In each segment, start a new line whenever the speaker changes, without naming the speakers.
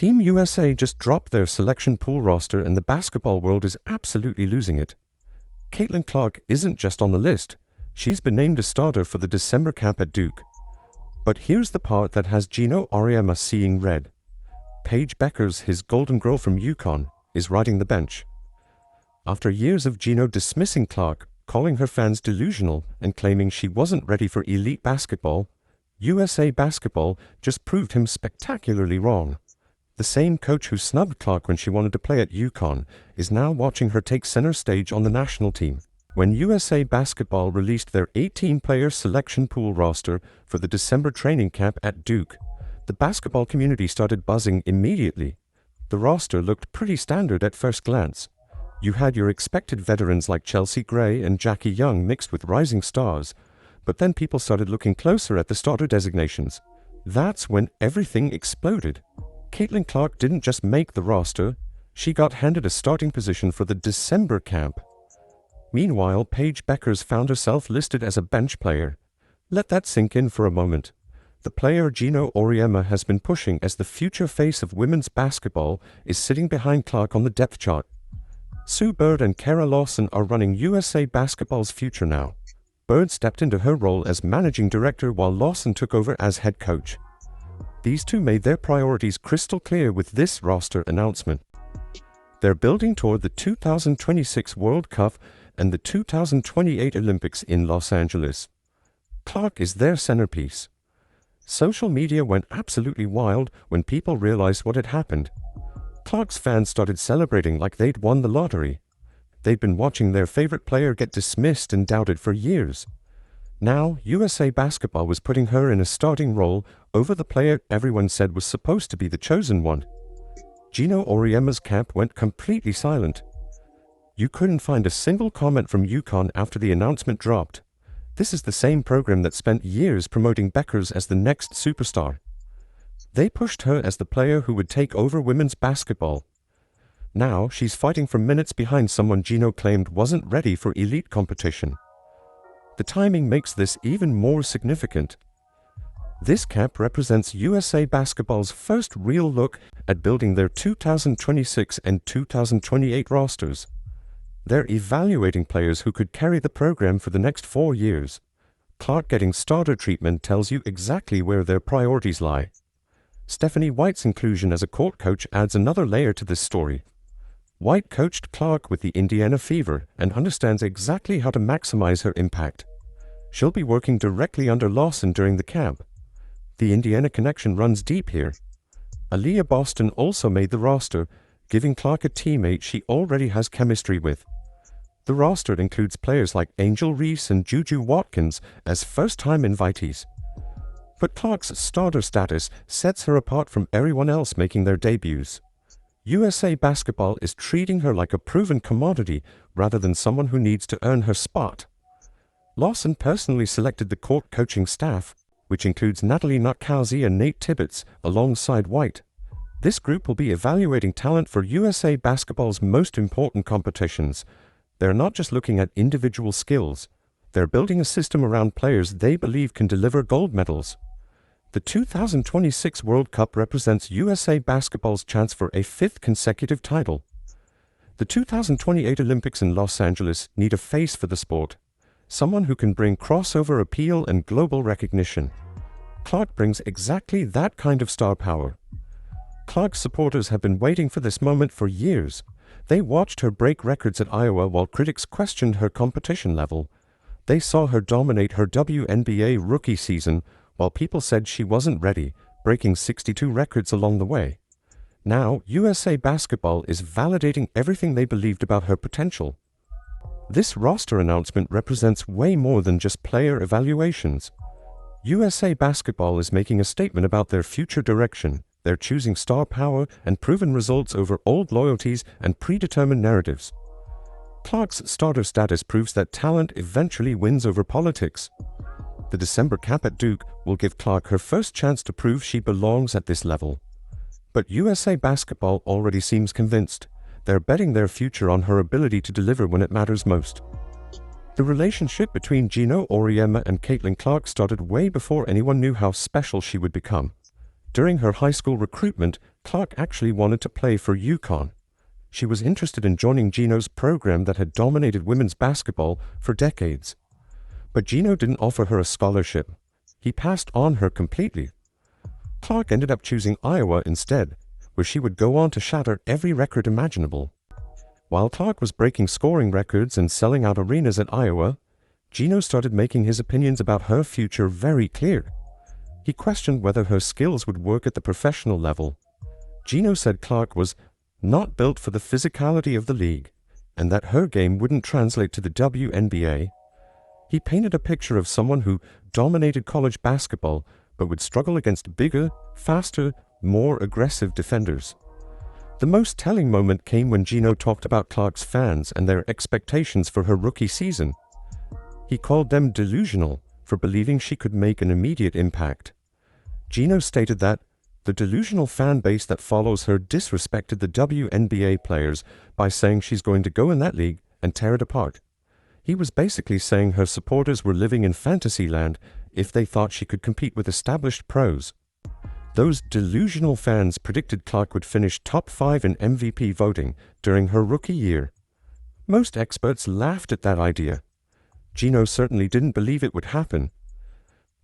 Team USA just dropped their selection pool roster and the basketball world is absolutely losing it. Caitlin Clark isn't just on the list, she's been named a starter for the December camp at Duke. But here's the part that has Geno Auriemma seeing red. Paige Bueckers, his golden girl from UConn, is riding the bench. After years of Geno dismissing Clark, calling her fans delusional, and claiming she wasn't ready for elite basketball, USA Basketball just proved him spectacularly wrong. The same coach who snubbed Clark when she wanted to play at UConn is now watching her take center stage on the national team. When USA Basketball released their 18-player selection pool roster for the December training camp at Duke, the basketball community started buzzing immediately. The roster looked pretty standard at first glance. You had your expected veterans like Chelsea Gray and Jackie Young mixed with rising stars, but then people started looking closer at the starter designations. That's when everything exploded. Caitlin Clark didn't just make the roster, she got handed a starting position for the December camp. Meanwhile, Paige Bueckers found herself listed as a bench player. Let that sink in for a moment. The player Geno Auriemma has been pushing as the future face of women's basketball is sitting behind Clark on the depth chart. Sue Bird and Kara Lawson are running USA Basketball's future now. Bird stepped into her role as managing director while Lawson took over as head coach. These two made their priorities crystal clear with this roster announcement. They're building toward the 2026 World Cup and the 2028 Olympics in Los Angeles. Clark is their centerpiece. Social media went absolutely wild when people realized what had happened. Clark's fans started celebrating like they'd won the lottery. They'd been watching their favorite player get dismissed and doubted for years. Now, USA Basketball was putting her in a starting role over the player everyone said was supposed to be the chosen one. Geno Auriemma's camp went completely silent. You couldn't find a single comment from UConn after the announcement dropped. This is the same program that spent years promoting Bueckers as the next superstar. They pushed her as the player who would take over women's basketball. Now, she's fighting for minutes behind someone Geno claimed wasn't ready for elite competition. The timing makes this even more significant. This camp represents USA Basketball's first real look at building their 2026 and 2028 rosters. They're evaluating players who could carry the program for the next 4 years. Clark getting starter treatment tells you exactly where their priorities lie. Stephanie White's inclusion as a court coach adds another layer to this story. White coached Clark with the Indiana Fever and understands exactly how to maximize her impact. She'll be working directly under Lawson during the camp. The Indiana connection runs deep here. Aaliyah Boston also made the roster, giving Clark a teammate she already has chemistry with. The roster includes players like Angel Reese and Juju Watkins as first-time invitees. But Clark's starter status sets her apart from everyone else making their debuts. USA Basketball is treating her like a proven commodity rather than someone who needs to earn her spot. Lawson personally selected the court coaching staff, which includes Natalie Nutcalzi and Nate Tibbetts, alongside White. This group will be evaluating talent for USA Basketball's most important competitions. They're not just looking at individual skills. They're building a system around players they believe can deliver gold medals. The 2026 World Cup represents USA Basketball's chance for a 5th consecutive title. The 2028 Olympics in Los Angeles need a face for the sport, someone who can bring crossover appeal and global recognition. Clark brings exactly that kind of star power. Clark's supporters have been waiting for this moment for years. They watched her break records at Iowa while critics questioned her competition level. They saw her dominate her WNBA rookie season, while people said she wasn't ready, breaking 62 records along the way. Now, USA Basketball is validating everything they believed about her potential. This roster announcement represents way more than just player evaluations. USA Basketball is making a statement about their future direction. They're choosing star power and proven results over old loyalties and predetermined narratives. Clark's starter status proves that talent eventually wins over politics. The December camp at Duke will give Clark her first chance to prove she belongs at this level. But USA Basketball already seems convinced. They're betting their future on her ability to deliver when it matters most. The relationship between Geno Auriemma and Caitlin Clark started way before anyone knew how special she would become. During her high school recruitment, Clark actually wanted to play for UConn. She was interested in joining Geno's program that had dominated women's basketball for decades. But Geno didn't offer her a scholarship. He passed on her completely. Clark ended up choosing Iowa instead, where she would go on to shatter every record imaginable. While Clark was breaking scoring records and selling out arenas at Iowa, Geno started making his opinions about her future very clear. He questioned whether her skills would work at the professional level. Geno said Clark was not built for the physicality of the league, and that her game wouldn't translate to the WNBA. He painted a picture of someone who dominated college basketball, but would struggle against bigger, faster, more aggressive defenders. The most telling moment came when Geno talked about Clark's fans and their expectations for her rookie season. He called them delusional for believing she could make an immediate impact. Geno stated that the delusional fan base that follows her disrespected the WNBA players by saying she's going to go in that league and tear it apart. He was basically saying her supporters were living in fantasy land if they thought she could compete with established pros. Those delusional fans predicted Clark would finish top 5 in MVP voting during her rookie year. Most experts laughed at that idea. Geno certainly didn't believe it would happen.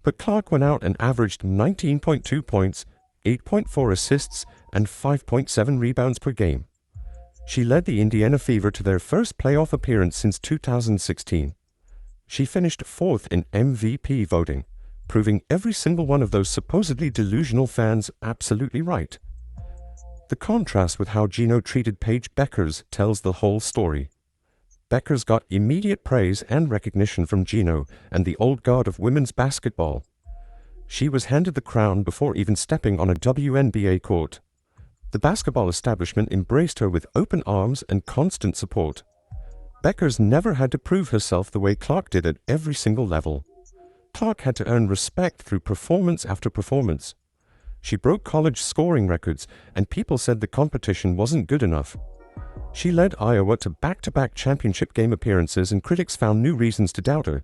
But Clark went out and averaged 19.2 points, 8.4 assists, and 5.7 rebounds per game. She led the Indiana Fever to their first playoff appearance since 2016. She finished 4th in MVP voting, proving every single one of those supposedly delusional fans absolutely right. The contrast with how Geno treated Paige Bueckers tells the whole story. Bueckers got immediate praise and recognition from Geno and the old guard of women's basketball. She was handed the crown before even stepping on a WNBA court. The basketball establishment embraced her with open arms and constant support. Bueckers never had to prove herself the way Clark did at every single level. Clark had to earn respect through performance after performance. She broke college scoring records, and people said the competition wasn't good enough. She led Iowa to back-to-back championship game appearances, and critics found new reasons to doubt her.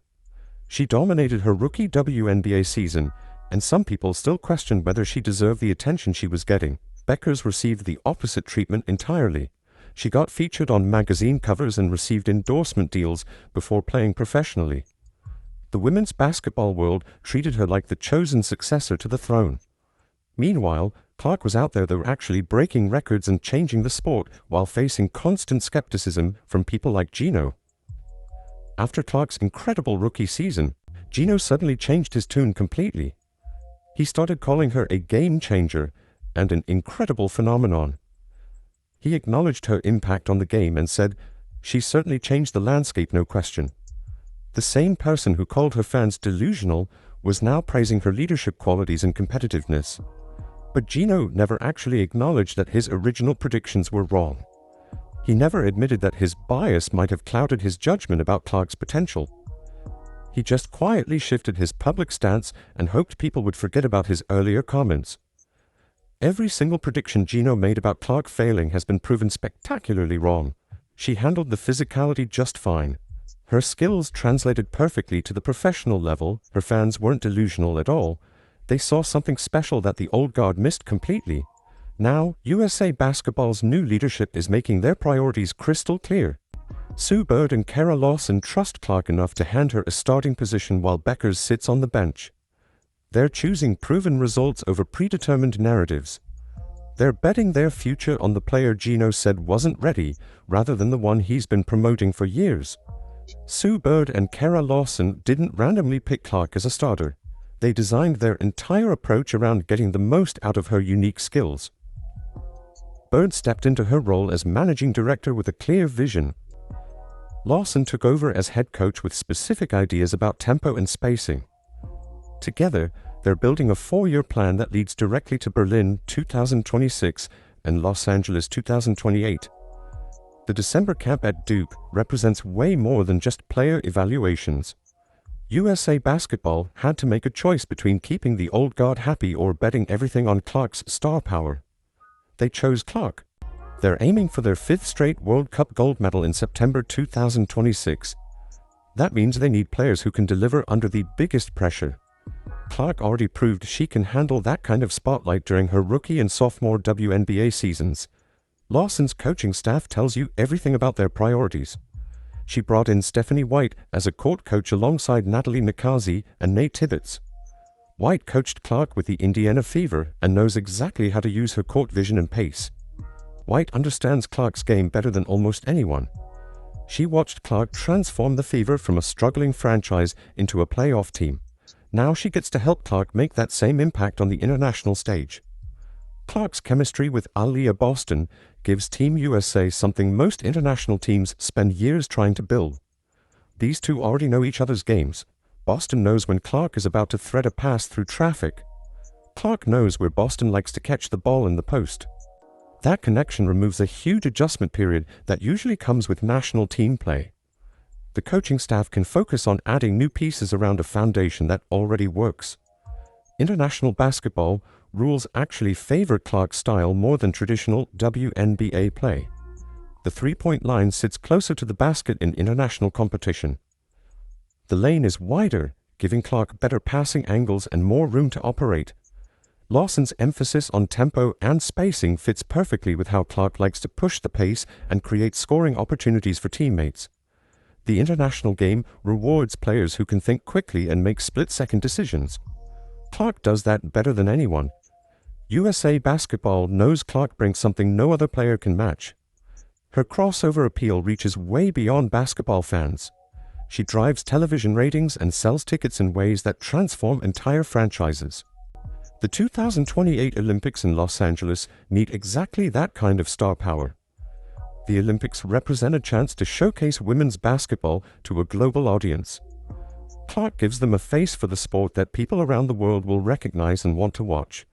She dominated her rookie WNBA season, and some people still questioned whether she deserved the attention she was getting. Bueckers received the opposite treatment entirely. She got featured on magazine covers and received endorsement deals before playing professionally. The women's basketball world treated her like the chosen successor to the throne. Meanwhile, Clark was out there that were actually breaking records and changing the sport while facing constant skepticism from people like Geno. After Clark's incredible rookie season, Geno suddenly changed his tune completely. He started calling her a game changer and an incredible phenomenon. He acknowledged her impact on the game and said, "She certainly changed the landscape, no question." The same person who called her fans delusional was now praising her leadership qualities and competitiveness. But Geno never actually acknowledged that his original predictions were wrong. He never admitted that his bias might have clouded his judgment about Clark's potential. He just quietly shifted his public stance and hoped people would forget about his earlier comments. Every single prediction Geno made about Clark failing has been proven spectacularly wrong. She handled the physicality just fine. Her skills translated perfectly to the professional level. Her fans weren't delusional at all. They saw something special that the old guard missed completely. Now, USA Basketball's new leadership is making their priorities crystal clear. Sue Bird and Kara Lawson trust Clark enough to hand her a starting position while Bueckers sits on the bench. They're choosing proven results over predetermined narratives. They're betting their future on the player Geno said wasn't ready, rather than the one he's been promoting for years. Sue Bird and Kara Lawson didn't randomly pick Clark as a starter. They designed their entire approach around getting the most out of her unique skills. Bird stepped into her role as managing director with a clear vision. Lawson took over as head coach with specific ideas about tempo and spacing. Together, they're building a 4-year plan that leads directly to Berlin 2026 and Los Angeles 2028. The December camp at Duke represents way more than just player evaluations. USA Basketball had to make a choice between keeping the old guard happy or betting everything on Clark's star power. They chose Clark. They're aiming for their 5th straight World Cup gold medal in September 2026. That means they need players who can deliver under the biggest pressure. Clark already proved she can handle that kind of spotlight during her rookie and sophomore WNBA seasons. Lawson's coaching staff tells you everything about their priorities. She brought in Stephanie White as a court coach alongside Natalie Nikazi and Nate Tibbetts. White coached Clark with the Indiana Fever and knows exactly how to use her court vision and pace. White understands Clark's game better than almost anyone. She watched Clark transform the Fever from a struggling franchise into a playoff team. Now she gets to help Clark make that same impact on the international stage. Clark's chemistry with Aaliyah Boston gives Team USA something most international teams spend years trying to build. These two already know each other's games. Boston knows when Clark is about to thread a pass through traffic. Clark knows where Boston likes to catch the ball in the post. That connection removes a huge adjustment period that usually comes with national team play. The coaching staff can focus on adding new pieces around a foundation that already works. International basketball rules actually favor Clark's style more than traditional WNBA play. The three-point line sits closer to the basket in international competition. The lane is wider, giving Clark better passing angles and more room to operate. Lawson's emphasis on tempo and spacing fits perfectly with how Clark likes to push the pace and create scoring opportunities for teammates. The international game rewards players who can think quickly and make split-second decisions. Clark does that better than anyone. USA Basketball knows Clark brings something no other player can match. Her crossover appeal reaches way beyond basketball fans. She drives television ratings and sells tickets in ways that transform entire franchises. The 2028 Olympics in Los Angeles need exactly that kind of star power. The Olympics represent a chance to showcase women's basketball to a global audience. Clark gives them a face for the sport that people around the world will recognize and want to watch.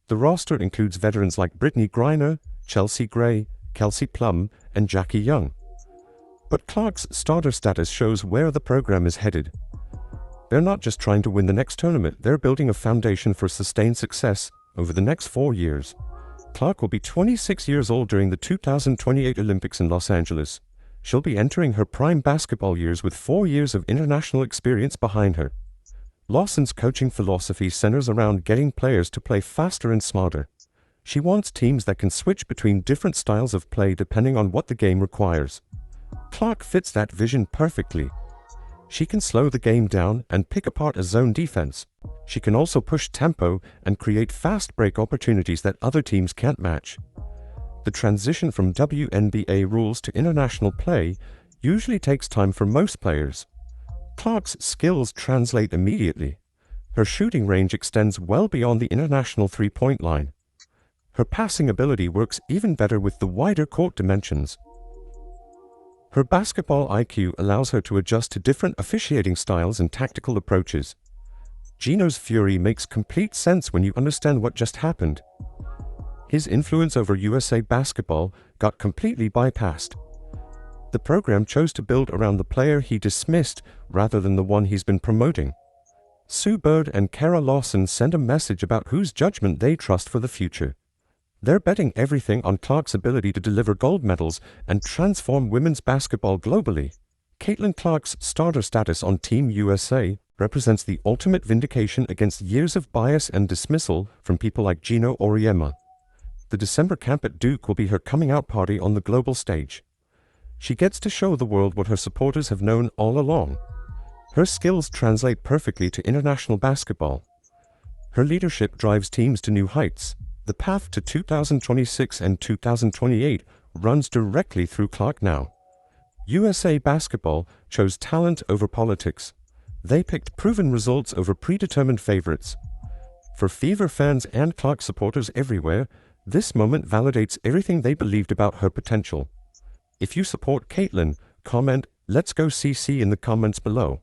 The roster includes veterans like Brittany Griner, Chelsea Gray, Kelsey Plum, and Jackie Young. But Clark's starter status shows where the program is headed. They're not just trying to win the next tournament, they're building a foundation for sustained success over the next 4 years. Clark will be 26 years old during the 2028 Olympics in Los Angeles. She'll be entering her prime basketball years with 4 years of international experience behind her. Lawson's coaching philosophy centers around getting players to play faster and smarter. She wants teams that can switch between different styles of play depending on what the game requires. Clark fits that vision perfectly. She can slow the game down and pick apart a zone defense. She can also push tempo and create fast break opportunities that other teams can't match. The transition from WNBA rules to international play usually takes time for most players. Clark's skills translate immediately. Her shooting range extends well beyond the international three-point line. Her passing ability works even better with the wider court dimensions. Her basketball IQ allows her to adjust to different officiating styles and tactical approaches. Geno's fury makes complete sense when you understand what just happened. His influence over USA Basketball got completely bypassed. The program chose to build around the player he dismissed rather than the one he's been promoting. Sue Bird and Kara Lawson send a message about whose judgment they trust for the future. They're betting everything on Clark's ability to deliver gold medals and transform women's basketball globally. Caitlin Clark's starter status on Team USA represents the ultimate vindication against years of bias and dismissal from people like Geno Auriemma. The December camp at Duke will be her coming-out party on the global stage. She gets to show the world what her supporters have known all along. Her skills translate perfectly to international basketball. Her leadership drives teams to new heights. The path to 2026 and 2028 runs directly through Clark now. USA Basketball chose talent over politics. They picked proven results over predetermined favorites. For Fever fans and Clark supporters everywhere, this moment validates everything they believed about her potential. If you support Caitlin, comment "Let's go CC" in the comments below.